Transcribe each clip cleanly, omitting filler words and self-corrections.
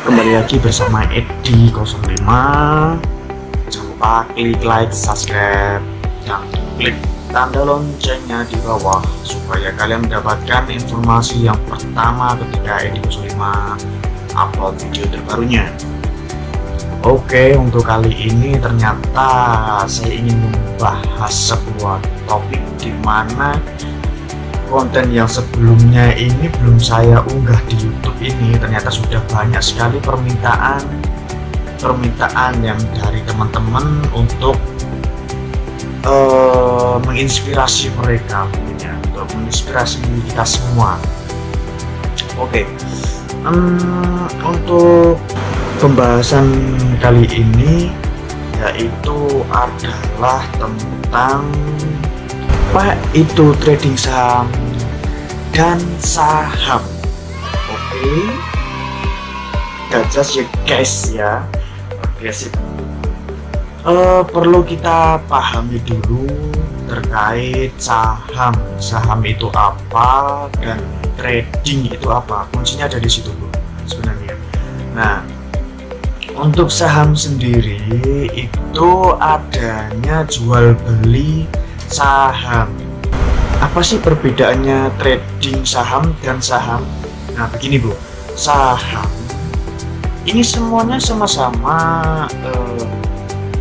Kembali lagi bersama Edi05. Jangan lupa klik like, subscribe, dan klik tanda loncengnya di bawah supaya kalian mendapatkan informasi yang pertama ketika Edi05 upload video terbarunya. Oke, untuk kali ini ternyata saya ingin membahas sebuah topik di mana konten yang sebelumnya ini belum saya unggah di YouTube ini ternyata sudah banyak sekali permintaan yang dari teman-teman untuk menginspirasi mereka, untuk menginspirasi kita semua. Oke, untuk pembahasan kali ini yaitu adalah tentang apa itu trading saham dan saham. Oke, gajas ya guys ya. Oke, sip. Perlu kita pahami dulu terkait saham. Saham itu apa dan trading itu apa? Kuncinya ada di situ dulu sebenarnya. Nah, untuk saham sendiri itu adanya jual beli saham. Apa sih perbedaannya trading saham dan saham? Nah, begini Bu, saham ini semuanya sama-sama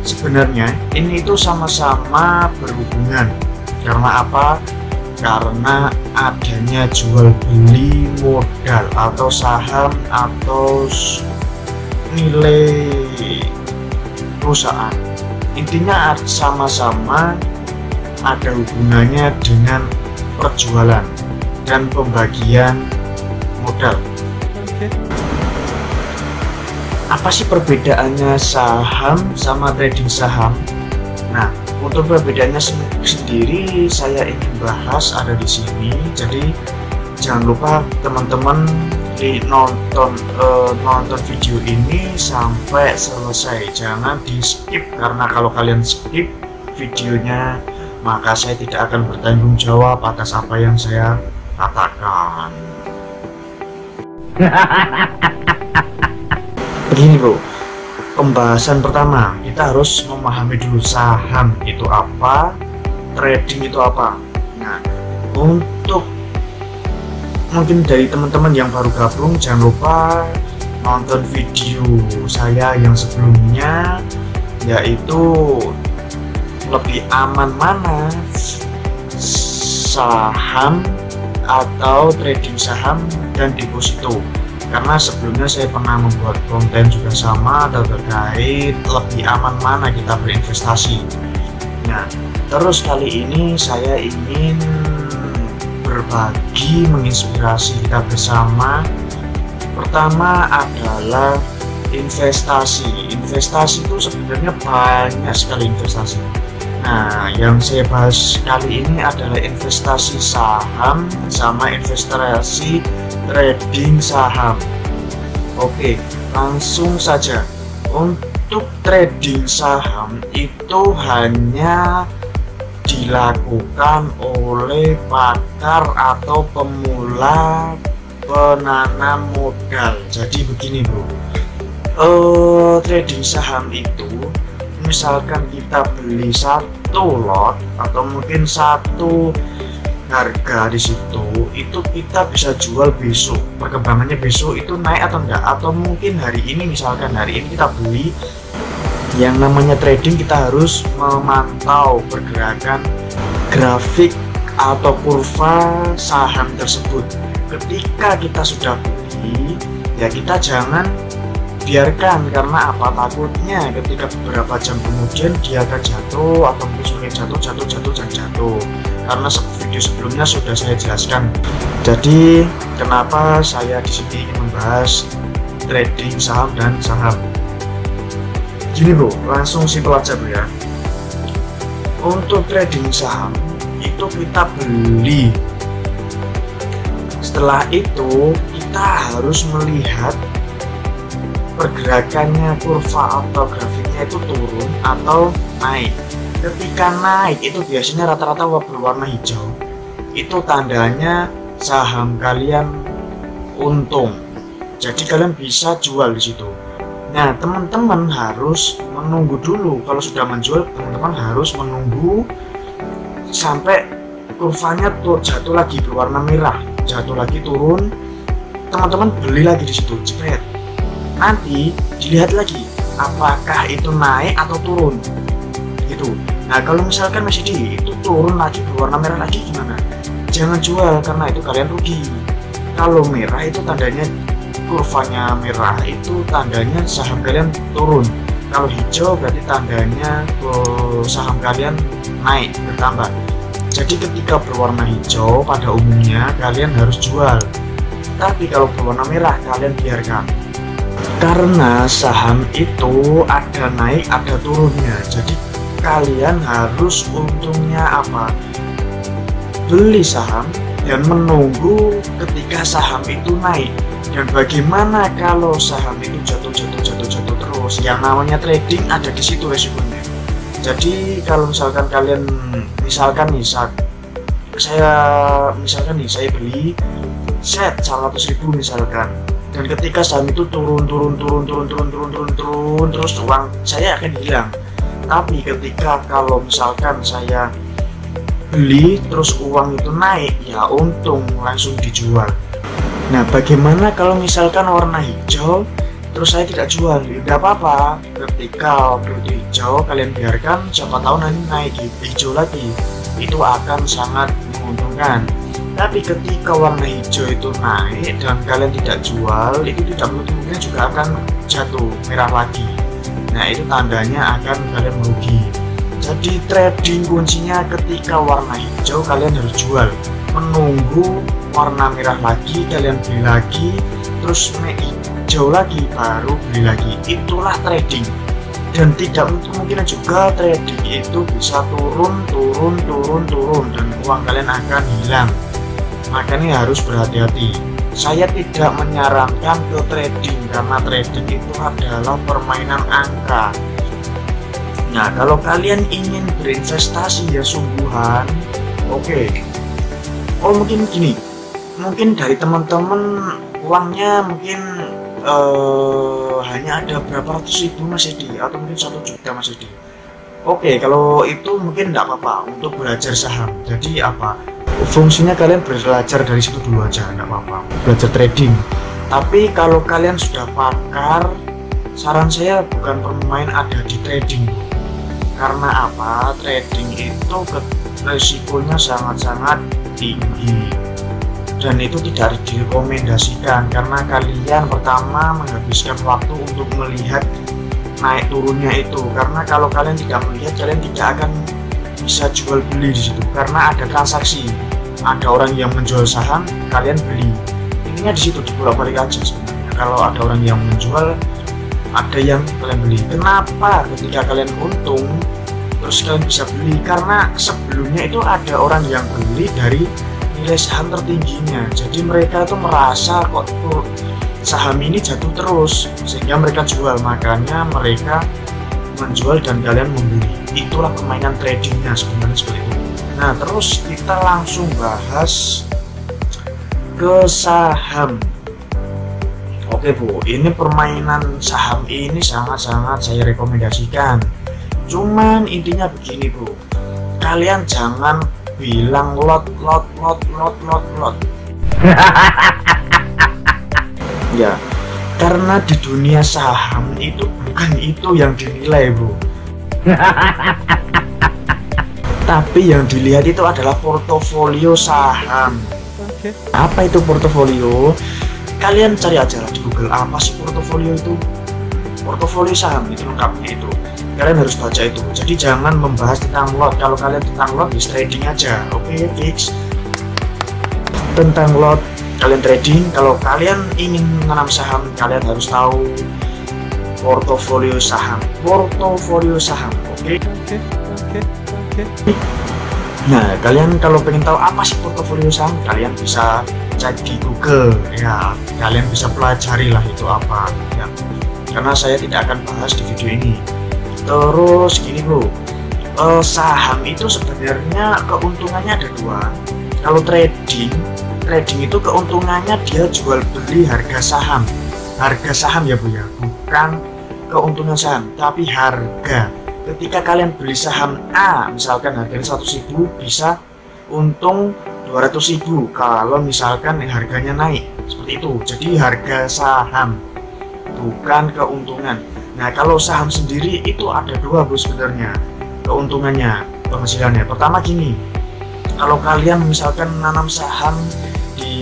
sebenarnya ini itu sama-sama berhubungan. Karena apa? Karena adanya jual beli modal atau saham atau nilai perusahaan. Intinya sama-sama ada hubungannya dengan perjualan dan pembagian modal. Apa sih perbedaannya saham sama trading saham? Nah, untuk perbedaannya sendiri saya ingin bahas ada di sini. Jadi jangan lupa teman-teman nonton video ini sampai selesai. Jangan di skip, karena kalau kalian skip videonya maka saya tidak akan bertanggung jawab atas apa yang saya katakan. Begini Bu, pembahasan pertama kita harus memahami dulu saham itu apa, trading itu apa. Nah, untuk mungkin dari teman-teman yang baru gabung, jangan lupa nonton video saya yang sebelumnya, yaitu lebih aman mana saham atau trading saham dan deposito. Karena sebelumnya saya pernah membuat konten juga sama terkait lebih aman mana kita berinvestasi. Nah, terus kali ini saya ingin berbagi, menginspirasi kita bersama. Pertama adalah investasi. Investasi itu sebenarnya banyak sekali investasi. Nah, yang saya bahas kali ini adalah investasi saham sama investasi trading saham. Oke, langsung saja. Untuk trading saham itu hanya dilakukan oleh pakar atau pemula penanam modal. Jadi begini Bu, trading saham itu misalkan kita beli satu lot atau mungkin satu harga di situ, itu kita bisa jual besok. Perkembangannya besok itu naik atau enggak, atau mungkin hari ini, misalkan hari ini kita beli. Yang namanya trading kita harus memantau pergerakan grafik atau kurva saham tersebut. Ketika kita sudah beli, ya kita jangan biarkan, karena apa? Takutnya ketika beberapa jam kemudian dia akan jatuh atau mungkin jatuh. Karena video sebelumnya sudah saya jelaskan. Jadi kenapa saya di sini ingin membahas trading saham dan saham. Gini Bu, langsung simpel aja Bu ya. Untuk trading saham itu kita beli. Setelah itu kita harus melihat pergerakannya, kurva atau grafiknya itu turun atau naik. Ketika naik itu biasanya rata-rata berwarna hijau. itu tandanya saham kalian untung. Jadi kalian bisa jual di situ. Nah, teman-teman harus menunggu dulu. Kalau sudah menjual, teman-teman harus menunggu sampai kurvanya tuh jatuh lagi berwarna merah, jatuh lagi turun. Teman-teman beli lagi di situ, jepret. Nanti dilihat lagi apakah itu naik atau turun. Gitu. Nah, kalau misalkan masih itu turun lagi berwarna merah lagi gimana? Jangan jual karena itu kalian rugi. Kalau merah itu tandanya kurvanya merah itu tandanya saham kalian turun. Kalau hijau berarti tandanya saham kalian naik bertambah. Jadi ketika berwarna hijau pada umumnya kalian harus jual. Tapi kalau berwarna merah kalian biarkan. Karena saham itu ada naik ada turunnya. Jadi kalian harus untungnya apa? Beli saham dan menunggu ketika saham itu naik. Dan bagaimana kalau saham itu jatuh terus? Yang namanya trading ada di situ resikonya. Jadi kalau misalkan kalian saya beli set 100.000 misalkan, dan ketika saham itu turun terus uang saya akan hilang. Tapi ketika kalau misalkan saya beli terus uang itu naik, ya untung langsung dijual. Nah, bagaimana kalau misalkan warna hijau terus saya tidak jual? Tidak apa-apa, ketika waktu itu hijau kalian biarkan, siapa tahu nanti naik hijau lagi, itu akan sangat menguntungkan. Tapi ketika warna hijau itu naik dan kalian tidak jual, itu tidak mungkin juga akan jatuh merah lagi. Nah, itu tandanya akan kalian merugi. Jadi trading kuncinya ketika warna hijau kalian harus jual, menunggu warna merah lagi kalian beli lagi, terus hijau lagi baru beli lagi. Itulah trading. Dan tidak kemungkinan juga trading itu bisa turun dan uang kalian akan hilang. Makanya harus berhati-hati. Saya tidak menyarankan ke trading karena trading itu adalah permainan angka. Nah, kalau kalian ingin berinvestasi ya sungguhan, oke. Oh, mungkin gini, mungkin dari teman-teman uangnya mungkin hanya ada berapa ratus ribu Mas Edi, atau mungkin 1 juta Mas Edi. Oke, kalau itu mungkin tidak apa-apa untuk belajar saham. Jadi apa? Fungsinya kalian belajar dari situ dulu aja, tidak apa-apa. Belajar trading. Tapi kalau kalian sudah pakar, saran saya bukan bermain ada di trading. Karena apa? Trading itu resikonya sangat-sangat tinggi. Dan itu tidak direkomendasikan karena kalian pertama menghabiskan waktu untuk melihat naik turunnya itu. Karena kalau kalian tidak melihat, kalian tidak akan bisa jual beli di situ karena ada transaksi. Ada orang yang menjual saham, kalian beli. Intinya di situ dibolak-balik aja sebenarnya. Kalau ada orang yang menjual, ada yang kalian beli. Kenapa ketika kalian untung terus kalian bisa beli? Karena sebelumnya itu ada orang yang beli dari nilai saham tertingginya. Jadi mereka tuh merasa kok saham ini jatuh terus sehingga mereka jual, makanya mereka menjual dan kalian membeli. Itulah permainan tradingnya sebenarnya seperti itu. Nah, terus kita langsung bahas ke saham. Oke Bu, ini permainan saham ini sangat-sangat saya rekomendasikan. Cuman intinya begini Bu, kalian jangan bilang lot. Ya, karena di dunia saham itu bukan itu yang dinilai Bu. Tapi yang dilihat itu adalah portofolio saham. Apa itu portofolio? Kalian cari aja lah di Google, apa sih portofolio itu? Portofolio saham itu lengkapnya itu. Kalian harus baca itu. Jadi jangan membahas tentang lot. Kalau kalian tentang lot, bisa trading aja. Oke, fix. Tentang lot, kalian trading. Kalau kalian ingin menanam saham, kalian harus tahu portofolio saham. Portofolio saham, oke? Nah, kalian kalau pengen tahu apa sih portofolio saham, kalian bisa cek di Google ya. Kalian bisa pelajari lah itu apa ya. Karena saya tidak akan bahas di video ini. Terus gini bro, saham itu sebenarnya keuntungannya ada dua. Kalau trading itu keuntungannya dia jual beli harga saham ya Bu ya, bukan keuntungan saham tapi harga. Ketika kalian beli saham A misalkan harganya 100.000, bisa untung 200.000 kalau misalkan harganya naik, seperti itu. Jadi harga saham bukan keuntungan. Nah kalau saham sendiri itu ada dua Bu sebenarnya keuntungannya, penghasilannya. Pertama gini, kalau kalian misalkan nanam saham di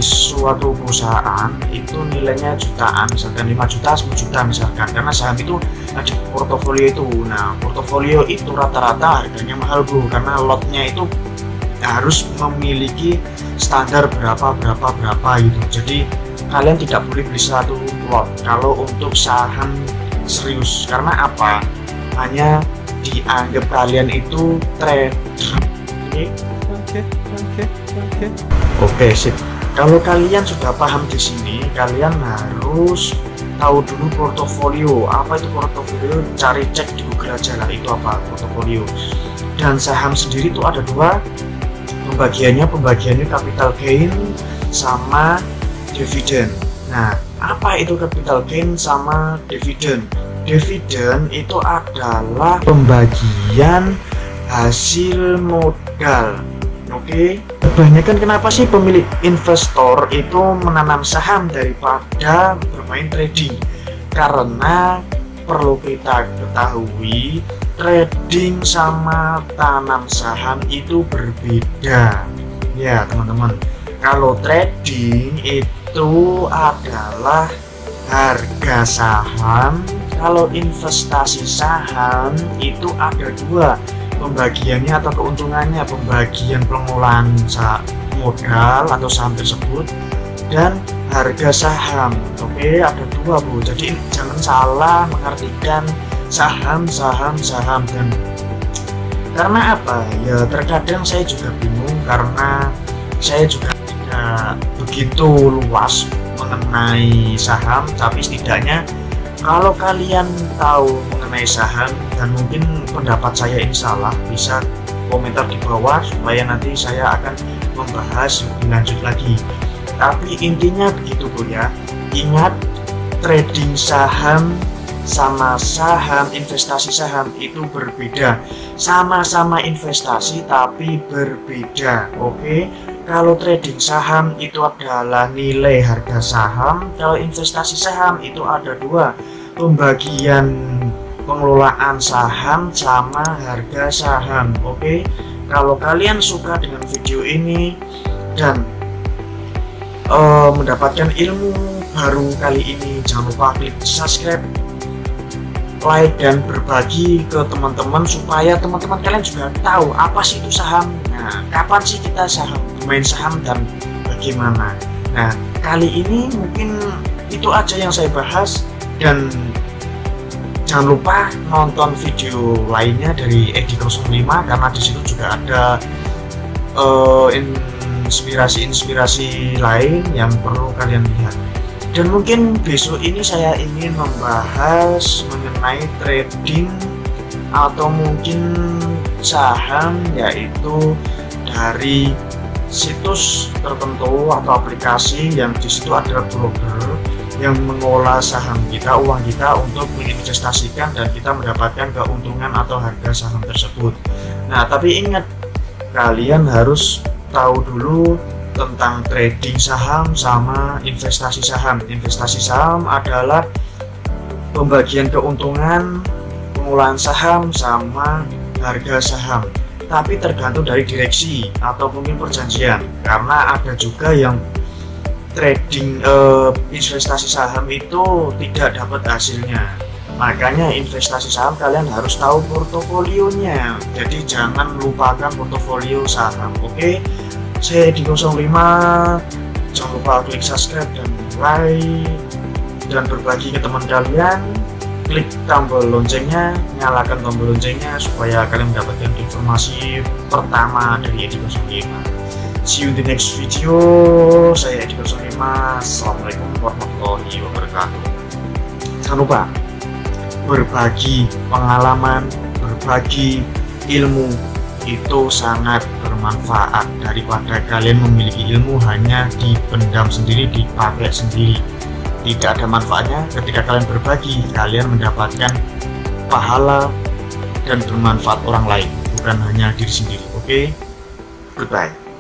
suatu perusahaan itu nilainya jutaan, misalkan 5 juta, 10 juta misalkan, karena saham itu ada portofolio itu. Nah portofolio itu rata-rata harganya mahal Bu, karena lotnya itu harus memiliki standar berapa gitu. Jadi kalian tidak boleh beli satu lot kalau untuk saham serius. Karena apa? Hanya dianggap kalian itu trader. Oke, sip. Kalau kalian sudah paham di sini, kalian harus tahu dulu portofolio. Apa itu portofolio? Cari cek di Google aja lah, itu apa portofolio. Dan saham sendiri itu ada dua pembagiannya capital gain sama dividen. Nah, apa itu capital gain sama dividen? Dividen itu adalah pembagian hasil modal. Oke, kebanyakan kenapa sih pemilik investor itu menanam saham daripada bermain trading? Karena perlu kita ketahui, trading sama tanam saham itu berbeda ya teman-teman. Kalau trading itu adalah harga saham, kalau investasi saham itu ada dua pembagiannya atau keuntungannya, pembagian pengelolaan modal atau saham tersebut dan harga saham. Oke, ada dua Bu, jadi jangan salah mengartikan saham dan karena apa ya, terkadang saya juga bingung karena saya juga tidak begitu luas mengenai saham. Tapi setidaknya kalau kalian tahu mengenai saham dan mungkin pendapat saya ini salah, bisa komentar di bawah supaya nanti saya akan membahas lebih lanjut lagi. Tapi intinya begitu Bu ya. Ingat, trading saham sama saham, investasi saham itu berbeda. Sama-sama investasi tapi berbeda. Oke, kalau trading saham itu adalah nilai harga saham, kalau investasi saham itu ada dua, pembagian pengelolaan saham sama harga saham. Oke, kalau kalian suka dengan video ini dan mendapatkan ilmu baru kali ini, jangan lupa klik subscribe, like, dan berbagi ke teman-teman supaya teman-teman kalian juga tahu apa sih itu saham. Nah, kapan sih kita bermain saham dan bagaimana. Nah, kali ini mungkin itu aja yang saya bahas, dan jangan lupa nonton video lainnya dari Edi05 karena di situ juga ada inspirasi lain yang perlu kalian lihat. Dan mungkin besok ini saya ingin membahas mengenai trading atau mungkin saham, yaitu dari situs tertentu atau aplikasi yang di situ ada broker yang mengolah saham kita, uang kita untuk menginvestasikan dan kita mendapatkan keuntungan atau harga saham tersebut. Nah, tapi ingat, kalian harus tahu dulu tentang trading saham sama investasi saham. Investasi saham adalah pembagian keuntungan pengelolaan saham sama harga saham, tapi tergantung dari direksi atau mungkin perjanjian, karena ada juga yang trading investasi saham itu tidak dapat hasilnya. Makanya investasi saham kalian harus tahu portofolionya, jadi jangan lupakan portofolio saham. Oke, saya Edi05, jangan lupa klik subscribe dan like dan berbagi ke teman kalian. Klik tombol loncengnya, nyalakan tombol loncengnya supaya kalian mendapatkan informasi pertama dari Edi05. See you in the next video. Saya Edi05. Assalamualaikum warahmatullahi wabarakatuh. Jangan lupa berbagi pengalaman, berbagi ilmu itu sangat bermanfaat daripada kalian memiliki ilmu hanya dipendam sendiri, dipakai sendiri. Tidak ada manfaatnya ketika kalian berbagi, kalian mendapatkan pahala dan bermanfaat orang lain, bukan hanya diri sendiri. Oke, goodbye.